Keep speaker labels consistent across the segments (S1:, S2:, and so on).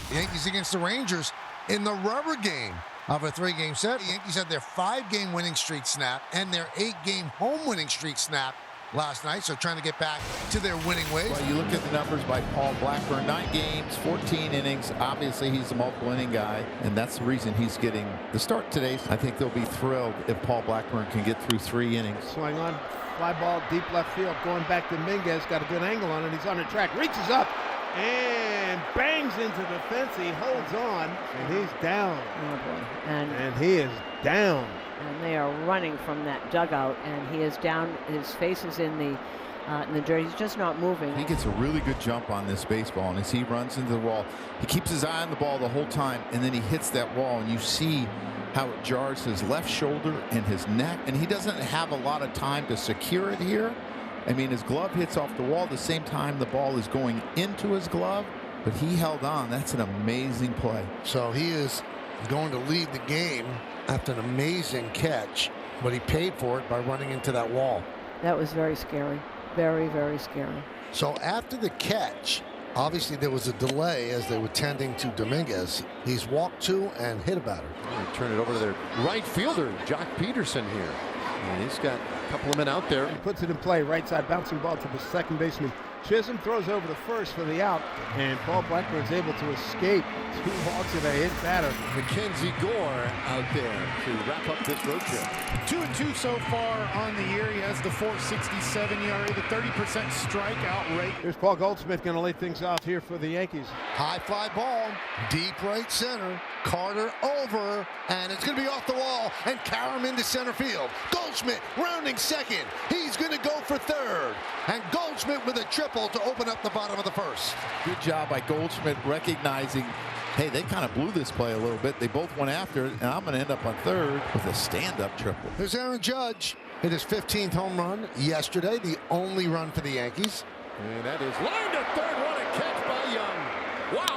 S1: The Yankees against the Rangers in the rubber game of a 3-game set. The Yankees had their 5-game winning streak snap and their 8-game home winning streak snap last night, so trying to get back to their winning ways.
S2: Well, you look at the numbers by Paul Blackburn, 9 games, 14 innings. Obviously, he's a multiple inning guy, and that's the reason he's getting the start today. I think they'll be thrilled if Paul Blackburn can get through 3 innings.
S3: Swing on, fly ball, deep left field, going back to Dominguez, got a good angle on it. He's on the track, reaches up, and bangs into the fence. He holds on, and he's down.
S4: Oh boy.
S3: And he is down.
S4: And they are running from that dugout, and he is down. His face is in the dirt. He's just not moving.
S2: He gets a really good jump on this baseball, and as he runs into the wall, he keeps his eye on the ball the whole time, and then he hits that wall, and you see how it jars his left shoulder and his neck, and he doesn't have a lot of time to secure it here. I mean, his glove hits off the wall at the same time the ball is going into his glove, but he held on. That's an amazing play.
S1: So he is going to lead the game after an amazing catch, but he paid for it by running into that wall.
S4: That was very scary. Very, very scary.
S1: So after the catch, obviously there was a delay as they were tending to Dominguez. He's walked to and hit a batter.
S5: Turn it over to their right fielder, Jock Peterson here. And he's got a couple of men out there.
S3: He puts it in play, right side, bouncing ball to the second baseman. Chisholm throws over the first for the out, and Paul Blackburn's able to escape 2 walks and a hit batter.
S5: Mackenzie Gore out there to wrap up this road trip.
S6: 2-2 so far on the year. He has the .467 ERA, the 30% strikeout rate.
S3: Here's Paul Goldschmidt going to lead things off here for the Yankees.
S1: High fly ball, deep right center. Carter over, and it's going to be off the wall and carry him into center field. Goldschmidt rounding second. He's going to go for third, and Goldschmidt with a triple to open up the bottom of the first.
S2: Good job by Goldschmidt recognizing, hey, they kind of blew this play a little bit. They both went after it, and I'm going to end up on third with a stand-up triple.
S1: There's Aaron Judge. Hit his 15th home run yesterday, the only run for the Yankees.
S5: And that is line to third. What a catch by Young. Wow.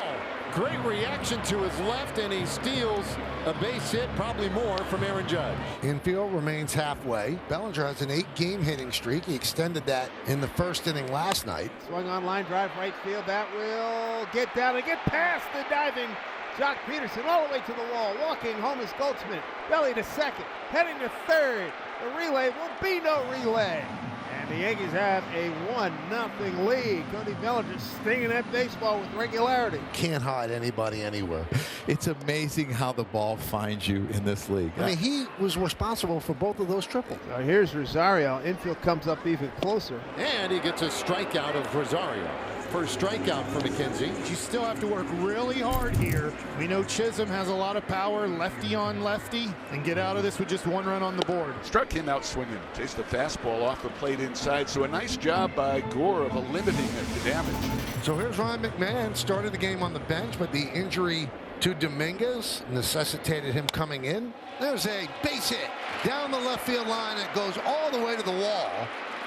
S5: Great reaction to his left, and he steals a base hit, probably more, from Aaron Judge.
S1: Infield remains halfway. Bellinger has an 8-game hitting streak. He extended that in the first inning last night.
S3: Swung on line drive right field. That will get down and get past the diving Jock Peterson all the way to the wall. Walking home is Goldschmidt. Belly to second. Heading to third. The relay will be no relay. And the Yankees have a 1-0 lead. Cody Bellinger stinging that baseball with regularity.
S1: Can't hide anybody anywhere.
S2: It's amazing how the ball finds you in this league.
S1: I mean, he was responsible for both of those triples.
S3: Now here's Rosario. Infield comes up even closer.
S5: And he gets a strikeout of Rosario. First strikeout for McKenzie.
S6: You still have to work really hard here. We know Chisholm has a lot of power, lefty on lefty, and get out of this with just 1 run on the board.
S7: Struck him out swinging. Chased the fastball off the plate inside. So a nice job by Gore of eliminating the damage.
S1: So here's Ryan McMahon. Started the game on the bench, but the injury to Dominguez necessitated him coming in. There's a base hit down the left field line. It goes all the way to the wall.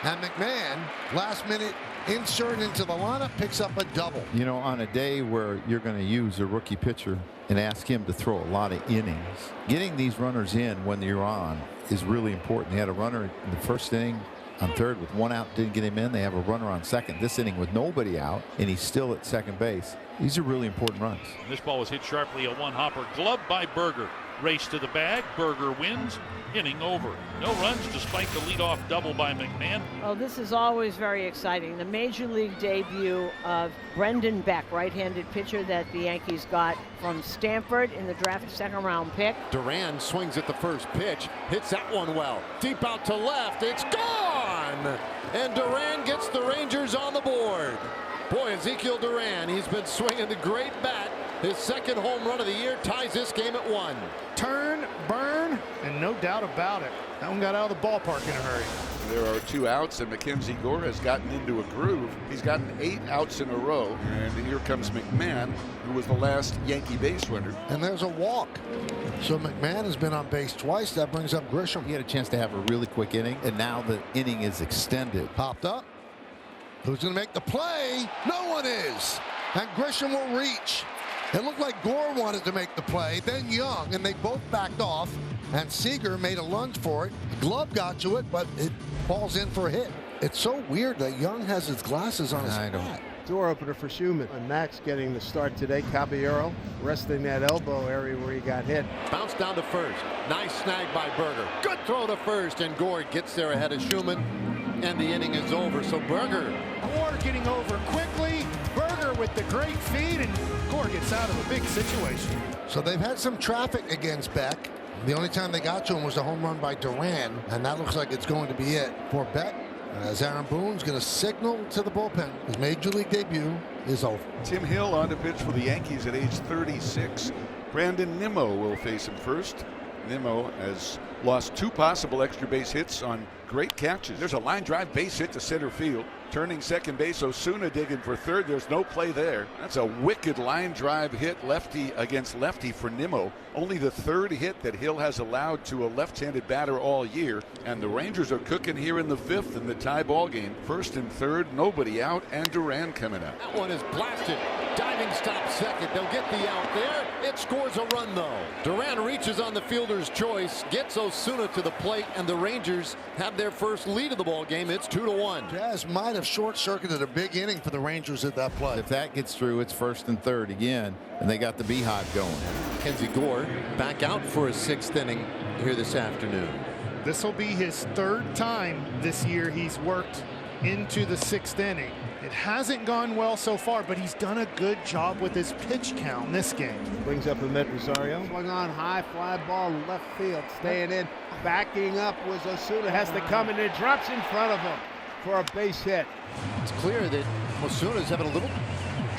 S1: And McMahon, last minute insert into the lineup, picks up a double.
S2: You know, on a day where you're going to use a rookie pitcher and ask him to throw a lot of innings, getting these runners in when you're on is really important. They had a runner in the first inning on third with 1 out, didn't get him in. They have a runner on second this inning with nobody out, and he's still at second base. These are really important runs.
S8: This ball was hit sharply, a 1-hopper, gloved by Berger. Race to the bag. Berger wins. Inning over. No runs despite the leadoff double by McMahon.
S4: Oh, this is always very exciting. The major league debut of Brendan Beck, right-handed pitcher that the Yankees got from Stanford in the draft, 2nd-round pick.
S5: Duran swings at the first pitch, hits that one well. Deep out to left, it's gone! And Duran gets the Rangers on the board. Boy, Ezekiel Duran, he's been swinging the great bat. His 2nd home run of the year ties this game at 1.
S6: Turn, burn, and no doubt about it. That one got out of the ballpark in a hurry.
S7: There are 2 outs, and Mackenzie Gore has gotten into a groove. He's gotten 8 outs in a row. And here comes McMahon, who was the last Yankee base runner.
S1: And there's a walk. So McMahon has been on base twice. That brings up Grisham.
S2: He had a chance to have a really quick inning, and now the inning is extended.
S1: Popped up. Who's going to make the play? No one is. And Grisham will reach. It looked like Gore wanted to make the play, then Young, and they both backed off. And Seager made a lunge for it. Glove got to it, but it falls in for a hit. It's so weird that Young has his glasses on his hat.
S3: Door opener for Schumann. And Max getting the start today. Caballero resting that elbow area where he got hit.
S5: Bounce down to first. Nice snag by Berger. Good throw to first, and Gore gets there ahead of Schumann, and the inning is over. So Berger.
S6: Gore getting over quickly. Berger with the great feed, and Gore gets out of a big situation.
S1: So they've had some traffic against Beck. The only time they got to him was a home run by Duran, and that looks like it's going to be it for Beck. As Aaron Boone's going to signal to the bullpen. His major league debut is over.
S7: Tim Hill on to pitch for the Yankees at age 36. Brandon Nimmo will face him first. Nimmo has lost 2 possible extra base hits on great catches. There's a line drive base hit to center field. Turning second base, Osuna digging for third. There's no play there. That's a wicked line drive hit, lefty against lefty for Nimmo. Only the 3rd hit that Hill has allowed to a left-handed batter all year. And the Rangers are cooking here in the 5th in the tie ball game. 1st and 3rd, nobody out, and Duran coming up.
S5: That one is blasted. Diving stop second. They'll get the out there. It scores a run, though. Duran reaches on the fielder's choice, gets Osuna to the plate, and the Rangers have their first lead of the ball game. It's 2-1.
S1: Jazz might have short-circuited a big inning for the Rangers at that play.
S2: If that gets through, it's 1st and 3rd again, and they got the beehive going.
S5: Mackenzie Gore back out for his 6th inning here this afternoon.
S6: This will be his 3rd time this year he's worked into the 6th inning. It hasn't gone well so far, but he's done a good job with his pitch count in this game.
S3: Brings up Ahmed Rosario. Swung on high, fly ball left field. Staying in. Backing up was Osuna. Has to come and it drops in front of him for a base hit.
S5: It's clear that Osuna's having a little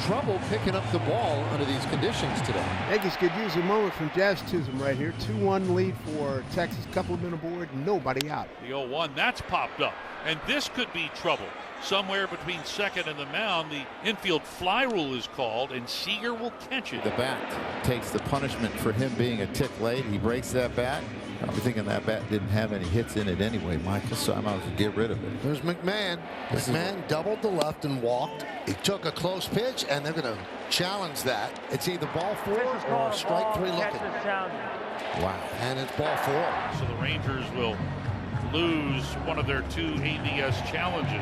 S5: trouble picking up the ball under these conditions today.
S3: Yankees could use a moment from Jazz Chisholm right here. 2-1 lead for Texas. Couple of men aboard, nobody out.
S8: The 0-1, that's popped up. And this could be trouble. Somewhere between second and the mound, the infield fly rule is called, and Seager will catch it.
S2: The bat takes the punishment for him being a tick late. He breaks that bat. I'm thinking that bat didn't have any hits in it anyway, Michael, so I might as well get rid of it.
S1: There's McMahon. McMahon doubled the left and walked. He took a close pitch, and they're going to challenge that. It's either ball 4 or strike 3 looking.
S2: Wow.
S1: And it's ball 4.
S8: So the Rangers will lose one of their 2 ABS challenges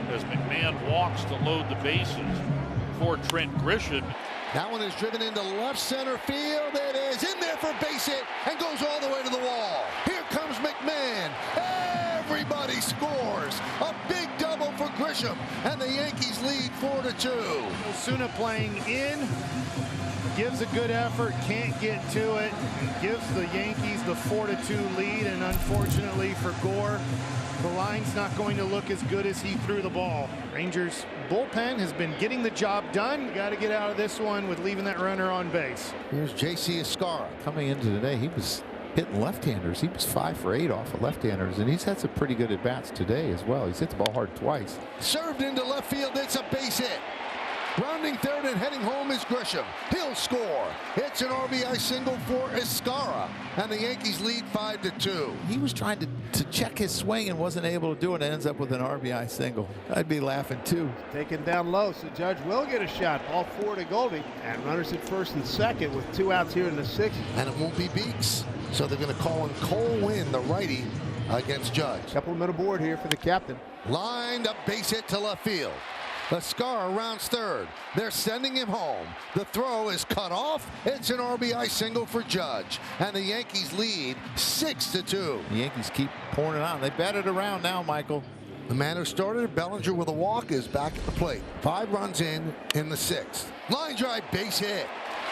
S8: as McMahon walks to load the bases for Trent Grisham.
S1: That one is driven into left center field. It is in there for base hit and goes all the way to the wall. Here comes McMahon. Everybody scores. A big double for Grisham, and the Yankees lead 4-2.
S6: Osuna playing in, gives a good effort, can't get to it, gives the Yankees the 4-2 lead, and unfortunately for Gore, the line's not going to look as good as he threw the ball. Rangers bullpen has been getting the job done. You got to get out of this one with leaving that runner on base.
S1: Here's J.C. Escara.
S2: Coming into today, he was hitting left-handers. He was 5 for 8 off of left-handers, and he's had some pretty good at-bats today as well. He's hit the ball hard twice.
S1: Served into left field. It's a base hit. Rounding third and heading home is Grisham. He'll score. It's an RBI single for Escara, and the Yankees lead 5-2.
S2: He was trying to check his swing and wasn't able to do it. Ends up with an RBI single. I'd be laughing too.
S3: Taken down low, so Judge will get a shot. Ball 4 to Goldie, and runners at first and second with 2 outs here in the 6th.
S1: And it won't be Beeks, so they're going to call in Cole Winn, the righty, against Judge.
S3: Couple of men aboard here for the captain.
S1: Lined up, base hit to left field. Escara rounds third. They're sending him home. The throw is cut off. It's an RBI single for Judge, and the Yankees lead 6-2.
S2: The Yankees keep pouring it on. They bat it around now, Michael.
S1: The man who started, Bellinger with a walk, is back at the plate. 5 runs in the 6th. Line drive, base hit.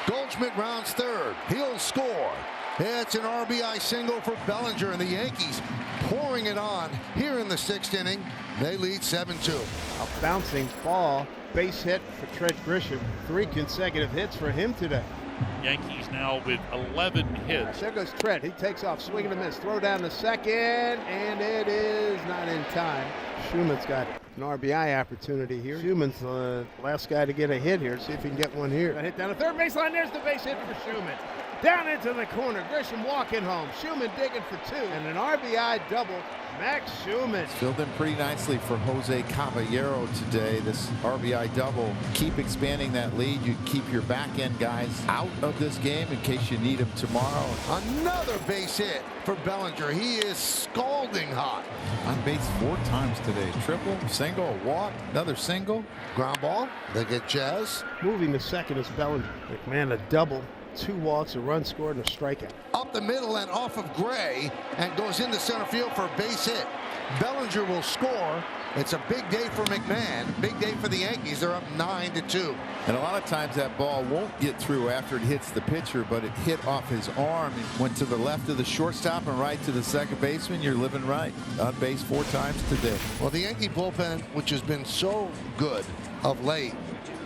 S1: Goldschmidt rounds third. He'll score. It's an RBI single for Bellinger, and the Yankees pouring it on here in the 6th inning. They lead 7-2.
S3: A bouncing ball, base hit for Trent Grisham. 3 consecutive hits for him today.
S8: Yankees now with 11 hits.
S3: There goes Trent. He takes off, swinging a miss. Throw down to second, and it is not in time. Schumann's got an RBI opportunity here. Schumann's the last guy to get a hit here. See if he can get one here. Hit down the third baseline. There's the base hit for Schumann. Down into the corner. Grisham walking home. Schumann digging for 2. And an RBI double. Max Schumann.
S2: Filled in pretty nicely for Jose Caballero today. This RBI double. Keep expanding that lead. You keep your back end guys out of this game in case you need them tomorrow.
S1: Another base hit for Bellinger. He is scalding hot.
S2: On base 4 times today. Triple, single, a walk, another single.
S1: Ground ball. They get Jazz.
S3: Moving to second is Bellinger. McMahon a double. 2 walks, a run scored, and a strikeout.
S1: Up the middle and off of Gray and goes into center field for a base hit. Bellinger will score. It's a big day for McMahon. Big day for the Yankees. They're up 9-2.
S2: And a lot of times that ball won't get through after it hits the pitcher, but it hit off his arm and went to the left of the shortstop and right to the second baseman. You're living right. On base 4 times today.
S1: Well, the Yankee bullpen, which has been so good of late,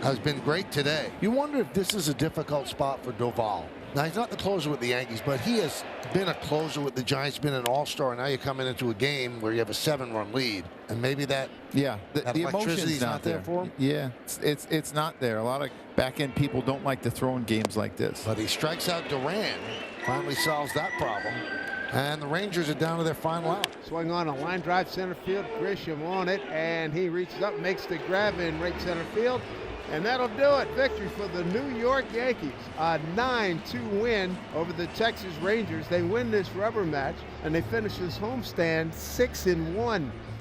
S1: has been great today. You wonder if this is a difficult spot for Doval. Now, he's not the closer with the Yankees, but he has been a closer with the Giants, been an all-star. Now you're coming into a game where you have a 7-run lead, and maybe that
S2: the
S1: electricity's
S2: emotion's
S1: not there for him.
S2: Yeah, it's not there. A lot of back-end people don't like to throw in games like this.
S1: But he strikes out Duran, finally solves that problem. And the Rangers are down to their final out.
S3: Swing on a line drive center field. Grisham on it, and he reaches up, makes the grab in right center field. And that'll do it. Victory for the New York Yankees. A 9-2 win over the Texas Rangers. They win this rubber match, and they finish this homestand 6-1.